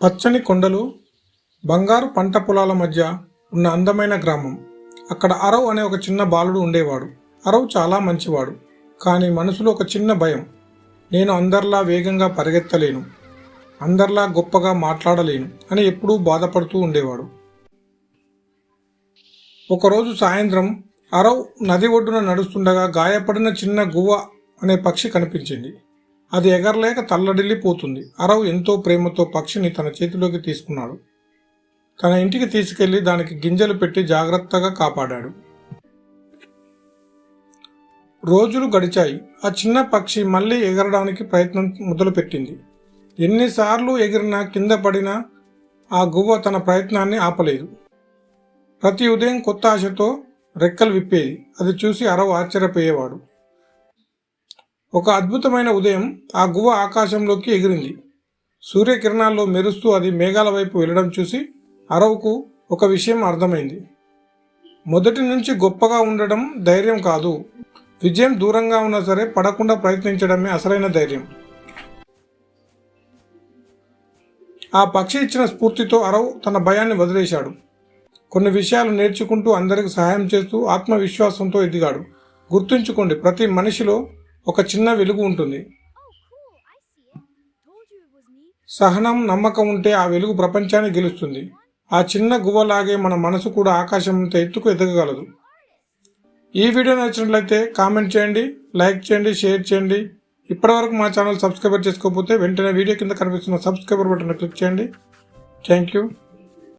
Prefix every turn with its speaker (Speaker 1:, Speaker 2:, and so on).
Speaker 1: పచ్చని కొండలు, బంగారు పంట పొలాల మధ్య ఉన్న అందమైన గ్రామం. అక్కడ అరవ్ అనే ఒక చిన్న బాలుడు ఉండేవాడు. అరవ్ చాలా మంచివాడు, కానీ మనసులో ఒక చిన్న భయం. నేను అందరిలా వేగంగా పరిగెత్తలేను, అందరిలా గొప్పగా మాట్లాడలేను అని ఎప్పుడూ బాధపడుతూ ఉండేవాడు. ఒకరోజు సాయంత్రం అరవ్ నది ఒడ్డున నడుస్తుండగా గాయపడిన చిన్న గువ్వ అనే పక్షి కనిపించింది. అది ఎగరలేక తల్లడిల్లిపోతుంది. అరవ్ ఎంతో ప్రేమతో పక్షిని తన చేతిలోకి తీసుకున్నాడు. తన ఇంటికి తీసుకెళ్లి దానికి గింజలు పెట్టి జాగ్రత్తగా కాపాడాడు. రోజులు గడిచాయి. ఆ చిన్న పక్షి మళ్ళీ ఎగరడానికి ప్రయత్నం మొదలుపెట్టింది. ఎన్నిసార్లు ఎగిరినా కింద పడినా ఆ గువ్వ తన ప్రయత్నాన్ని ఆపలేదు. ప్రతి ఉదయం కొత్త ఆశతో రెక్కలు విప్పేది. అది చూసి అరవ్ ఆశ్చర్యపోయేవాడు. ఒక అద్భుతమైన ఉదయం ఆ గువ్వ ఆకాశంలోకి ఎగిరింది. సూర్యకిరణాల్లో మెరుస్తూ అది మేఘాల వైపు వెళ్ళడం చూసి అరవ్కు ఒక విషయం అర్థమైంది. మొదటి నుంచి గొప్పగా ఉండడం ధైర్యం కాదు, విజయం దూరంగా ఉన్నా సరే పడకుండా ప్రయత్నించడమే అసలైన ధైర్యం. ఆ పక్షి ఇచ్చిన స్ఫూర్తితో అరవ్ తన భయాన్ని వదిలేశాడు. కొన్ని విషయాలు నేర్చుకుంటూ అందరికి సహాయం చేస్తూ ఆత్మవిశ్వాసంతో ఎదిగాడు. గుర్తుంచుకోండి, ప్రతి మనిషిలో ఒక చిన్న వెలుగు ఉంటుంది. సహనం, నమ్మకం ఉంటే ఆ వెలుగు ప్రపంచాన్ని గెలుస్తుంది. ఆ చిన్న గువ్వలాగే మన మనసు కూడా ఆకాశంతో ఎత్తుకు ఎదగగలదు. ఈ వీడియో నచ్చినట్లయితే కామెంట్ చేయండి, లైక్ చేయండి, షేర్ చేయండి. ఇప్పటివరకు మా ఛానల్ సబ్స్క్రైబర్ చేసుకోకపోతే వెంటనే వీడియో కింద కనిపిస్తున్న సబ్స్క్రైబర్ బటన్ క్లిక్ చేయండి. Thank you.